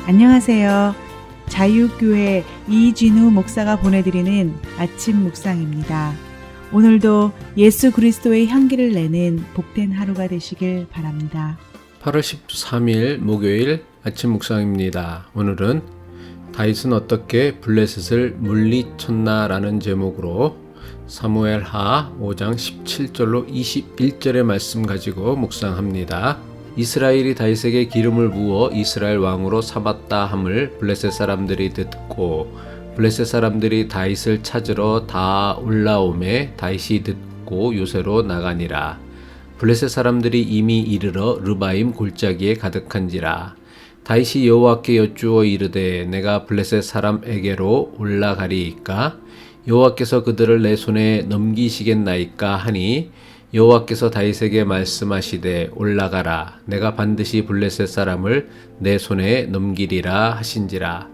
안녕하세요. 자유교회 이진우 목사가 보내드리는 아침 묵상입니다. 오늘도 예수 그리스도의 향기를 내는 복된 하루가 되시길 바랍니다. 8월 13일 목요일 아침 묵상입니다. 오늘은 다윗은 어떻게 블레셋을 물리쳤나라는 제목으로 사무엘하 5장 17절로 21절의 말씀 가지고 묵상합니다. 이스라엘이 다윗에게 기름을 부어 이스라엘 왕으로 삼았다 함을 블레셋 사람들이 듣고 블레셋 사람들이 다윗을 찾으러 다 올라오매 다윗이 듣고 요새로 나가니라. 블레셋 사람들이 이미 이르러 르바임 골짜기에 가득한지라. 다윗이 여호와께 여쭈어 이르되 내가 블레셋 사람에게로 올라가리이까 여호와께서 그들을 내 손에 넘기시겠나이까 하니 여호와께서 다윗에게 말씀하시되 올라가라 내가 반드시 블레셋 사람을 내 손에 넘기리라 하신지라.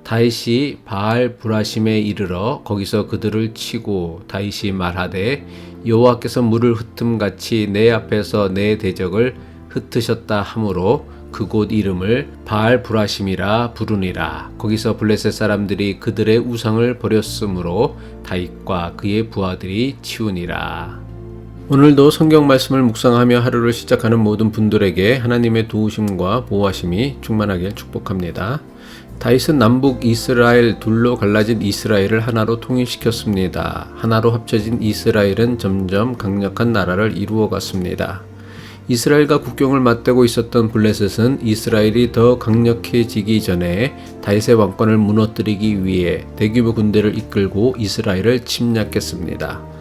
다윗이 바알 브라심에 이르러 거기서 그들을 치고 다윗이 말하되 여호와께서 물을 흩음같이 내 앞에서 내 대적을 흩으셨다 하므로 그곳 이름을 바알 브라심이라 부르니라. 거기서 블레셋 사람들이 그들의 우상을 버렸으므로 다윗과 그의 부하들이 치우니라. 오늘도 성경 말씀을 묵상하며 하루를 시작하는 모든 분들에게 하나님의 도우심과 보호하심이 충만하길 축복합니다. 다윗은 남북 이스라엘 둘로 갈라진 이스라엘을 하나로 통일시켰습니다. 하나로 합쳐진 이스라엘은 점점 강력한 나라를 이루어갔습니다. 이스라엘과 국경을 맞대고 있었던 블레셋은 이스라엘이 더 강력해지기 전에 다윗의 왕권을 무너뜨리기 위해 대규모 군대를 이끌고 이스라엘을 침략했습니다.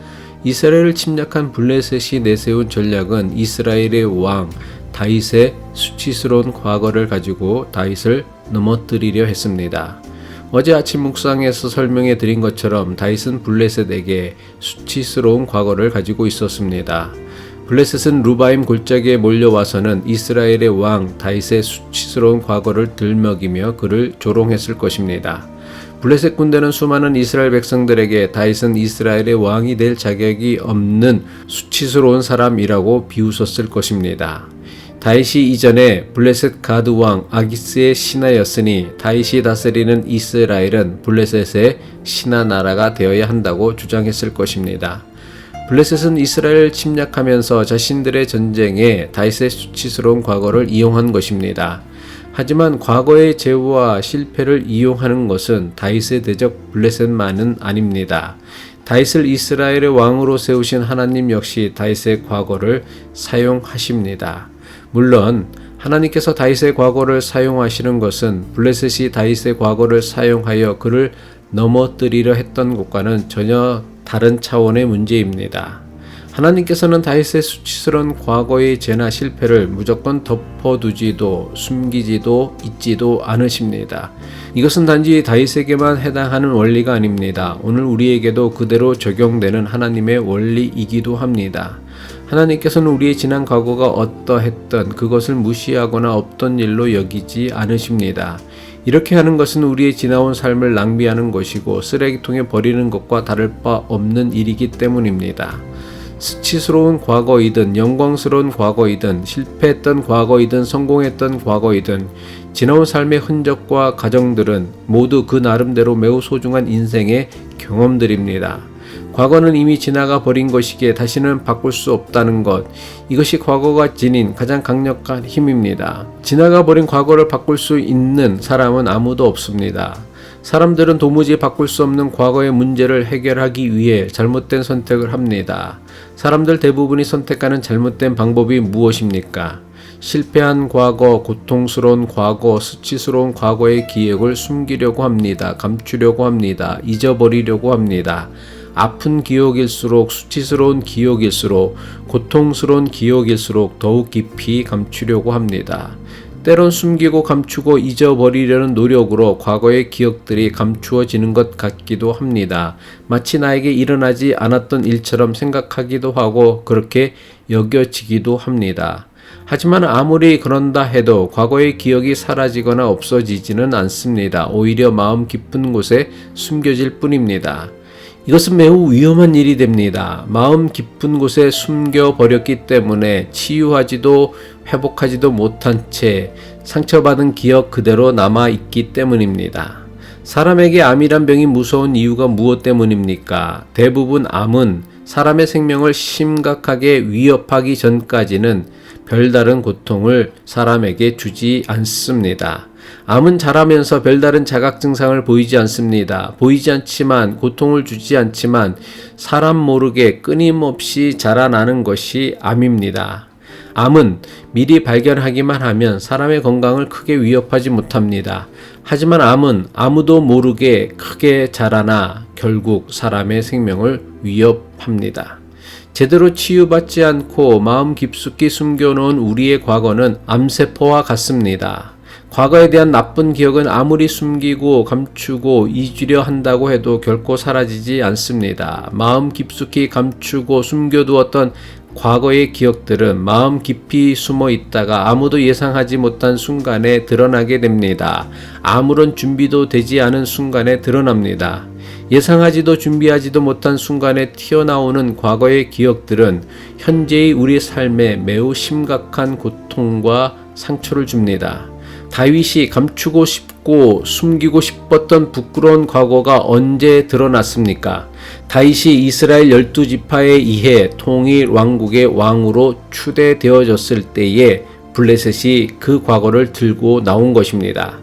이스라엘을 침략한 블레셋이 내세운 전략은 이스라엘의 왕 다윗의 수치스러운 과거를 가지고 다윗을 넘어뜨리려 했습니다. 어제 아침 묵상에서 설명해 드린 것처럼 다윗은 블레셋에게 수치스러운 과거를 가지고 있었습니다. 블레셋은 루바임 골짜기에 몰려와서는 이스라엘의 왕 다윗의 수치스러운 과거를 들먹이며 그를 조롱했을 것입니다. 블레셋 군대는 수많은 이스라엘 백성들에게 다윗은 이스라엘의 왕이 될 자격이 없는 수치스러운 사람이라고 비웃었을 것입니다. 다윗이 이전에 블레셋 가드 왕 아기스의 신하였으니 다윗이 다스리는 이스라엘은 블레셋의 신하 나라가 되어야 한다고 주장했을 것입니다. 블레셋은 이스라엘을 침략하면서 자신들의 전쟁에 다윗의 수치스러운 과거를 이용한 것입니다. 하지만 과거의 죄와 실패를 이용하는 것은 다윗의 대적 블레셋만은 아닙니다. 다윗을 이스라엘의 왕으로 세우신 하나님 역시 다윗의 과거를 사용하십니다. 물론 하나님께서 다윗의 과거를 사용하시는 것은 블레셋이 다윗의 과거를 사용하여 그를 넘어뜨리려 했던 것과는 전혀 다른 차원의 문제입니다. 하나님께서는 다윗의 수치스러운 과거의 죄나 실패를 무조건 덮어두지도 숨기지도 잊지도 않으십니다. 이것은 단지 다윗에게만 해당하는 원리가 아닙니다. 오늘 우리에게도 그대로 적용되는 하나님의 원리이기도 합니다. 하나님께서는 우리의 지난 과거가 어떠했던 그것을 무시하거나 없던 일로 여기지 않으십니다. 이렇게 하는 것은 우리의 지나온 삶을 낭비하는 것이고 쓰레기통에 버리는 것과 다를 바 없는 일이기 때문입니다. 수치스러운 과거이든 영광스러운 과거이든 실패했던 과거이든 성공했던 과거이든 지나온 삶의 흔적과 가정들은 모두 그 나름대로 매우 소중한 인생의 경험들입니다. 과거는 이미 지나가 버린 것이기에 다시는 바꿀 수 없다는 것, 이것이 과거가 지닌 가장 강력한 힘입니다. 지나가 버린 과거를 바꿀 수 있는 사람은 아무도 없습니다. 사람들은 도무지 바꿀 수 없는 과거의 문제를 해결하기 위해 잘못된 선택을 합니다. 사람들 대부분이 선택하는 잘못된 방법이 무엇입니까? 실패한 과거, 고통스러운 과거, 수치스러운 과거의 기억을 숨기려고 합니다. 감추려고 합니다. 잊어버리려고 합니다. 아픈 기억일수록, 수치스러운 기억일수록, 고통스러운 기억일수록 더욱 깊이 감추려고 합니다. 때론 숨기고 감추고 잊어버리려는 노력으로 과거의 기억들이 감추어지는 것 같기도 합니다. 마치 나에게 일어나지 않았던 일처럼 생각하기도 하고 그렇게 여겨지기도 합니다. 하지만 아무리 그런다 해도 과거의 기억이 사라지거나 없어지지는 않습니다. 오히려 마음 깊은 곳에 숨겨질 뿐입니다. 이것은 매우 위험한 일이 됩니다. 마음 깊은 곳에 숨겨 버렸기 때문에 치유하지도 회복하지도 못한 채 상처받은 기억 그대로 남아 있기 때문입니다. 사람에게 암이란 병이 무서운 이유가 무엇 때문입니까? 대부분 암은 사람의 생명을 심각하게 위협하기 전까지는 별다른 고통을 사람에게 주지 않습니다. 암은 자라면서 별다른 자각 증상을 보이지 않습니다. 보이지 않지만, 고통을 주지 않지만 사람 모르게 끊임없이 자라나는 것이 암입니다. 암은 미리 발견하기만 하면 사람의 건강을 크게 위협하지 못합니다. 하지만 암은 아무도 모르게 크게 자라나 결국 사람의 생명을 위협합니다. 제대로 치유받지 않고 마음 깊숙이 숨겨놓은 우리의 과거는 암세포와 같습니다. 과거에 대한 나쁜 기억은 아무리 숨기고 감추고 잊으려 한다고 해도 결코 사라지지 않습니다. 마음 깊숙이 감추고 숨겨두었던 과거의 기억들은 마음 깊이 숨어 있다가 아무도 예상하지 못한 순간에 드러나게 됩니다. 아무런 준비도 되지 않은 순간에 드러납니다. 예상하지도 준비하지도 못한 순간에 튀어나오는 과거의 기억들은 현재의 우리 삶에 매우 심각한 고통과 상처를 줍니다. 다윗이 감추고 싶고 숨기고 싶었던 부끄러운 과거가 언제 드러났습니까? 다윗이 이스라엘 12지파에 의해 통일 왕국의 왕으로 추대되어졌을 때에 블레셋이 그 과거를 들고 나온 것입니다.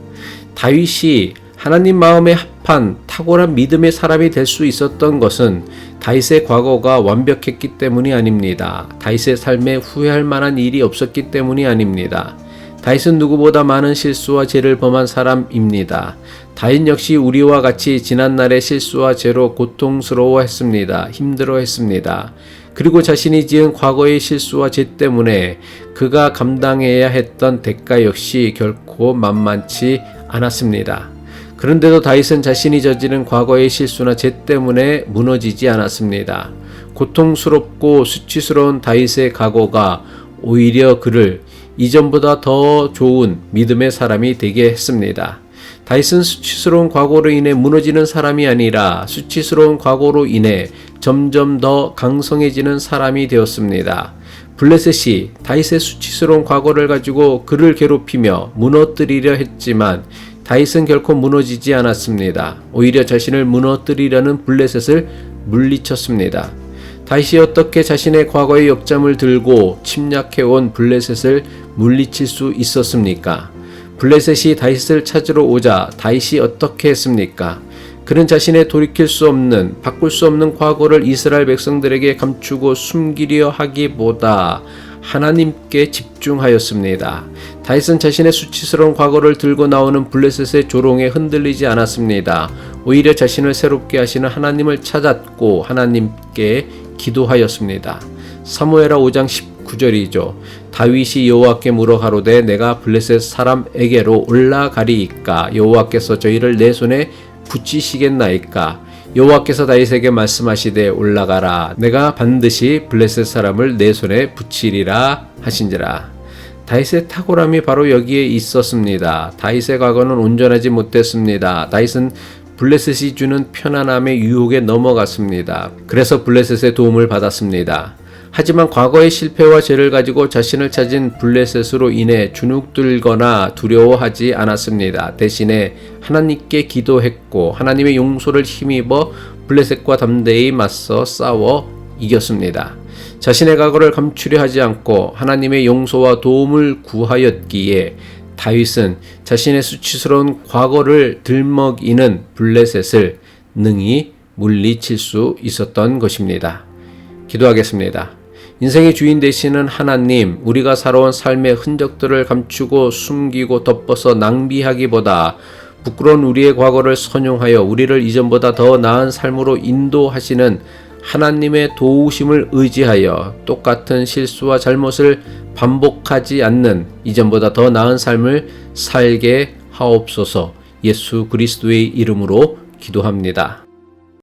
다윗이 하나님 마음에 합한 탁월한 믿음의 사람이 될 수 있었던 것은 다윗의 과거가 완벽했기 때문이 아닙니다. 다윗의 삶에 후회할 만한 일이 없었기 때문이 아닙니다. 다윗은 누구보다 많은 실수와 죄를 범한 사람입니다. 다윗 역시 우리와 같이 지난날의 실수와 죄로 고통스러워했습니다. 힘들어했습니다. 그리고 자신이 지은 과거의 실수와 죄 때문에 그가 감당해야 했던 대가 역시 결코 만만치 않았습니다. 그런데도 다윗은 자신이 저지른 과거의 실수나 죄 때문에 무너지지 않았습니다. 고통스럽고 수치스러운 다윗의 과거가 오히려 그를 이전보다 더 좋은 믿음의 사람이 되게 했습니다. 다윗은 수치스러운 과거로 인해 무너지는 사람이 아니라 수치스러운 과거로 인해 점점 더 강성해지는 사람이 되었습니다. 블레셋이 다윗의 수치스러운 과거를 가지고 그를 괴롭히며 무너뜨리려 했지만 다윗은 결코 무너지지 않았습니다. 오히려 자신을 무너뜨리려는 블레셋을 물리쳤습니다. 다윗이 어떻게 자신의 과거의 역점을 들고 침략해온 블레셋을 물리칠 수 있었습니까? 블레셋이 다윗을 찾으러 오자 다윗이 어떻게 했습니까? 그는 자신의 돌이킬 수 없는, 바꿀 수 없는 과거를 이스라엘 백성들에게 감추고 숨기려 하기보다 하나님께 집중하였습니다. 다윗은 자신의 수치스러운 과거를 들고 나오는 블레셋의 조롱에 흔들리지 않았습니다. 오히려 자신을 새롭게 하시는 하나님을 찾았고 하나님께 기도하였습니다. 사무엘하 5장 19절이죠. 다윗이 여호와께 물어 가로되 내가 블레셋 사람에게로 올라가리이까 여호와께서 저희를 내 손에 붙이시겠나이까 여호와께서 다윗에게 말씀하시되 올라가라 내가 반드시 블레셋 사람을 내 손에 붙이리라 하신지라. 다윗의 탁월함이 바로 여기에 있었습니다. 다윗의 과거는 온전하지 못했습니다. 다윗은 블레셋이 주는 편안함의 유혹에 넘어갔습니다. 그래서 블레셋의 도움을 받았습니다. 하지만 과거의 실패와 죄를 가지고 자신을 찾은 블레셋으로 인해 주눅들거나 두려워하지 않았습니다. 대신에 하나님께 기도했고 하나님의 용서를 힘입어 블레셋과 담대히 맞서 싸워 이겼습니다. 자신의 과거를 감추려 하지 않고 하나님의 용서와 도움을 구하였기에 다윗은 자신의 수치스러운 과거를 들먹이는 블레셋을 능히 물리칠 수 있었던 것입니다. 기도하겠습니다. 인생의 주인 되시는 하나님, 우리가 살아온 삶의 흔적들을 감추고 숨기고 덮어서 낭비하기보다 부끄러운 우리의 과거를 선용하여 우리를 이전보다 더 나은 삶으로 인도하시는 하나님의 도우심을 의지하여 똑같은 실수와 잘못을 반복하지 않는 이전보다 더 나은 삶을 살게 하옵소서. 예수 그리스도의 이름으로 기도합니다.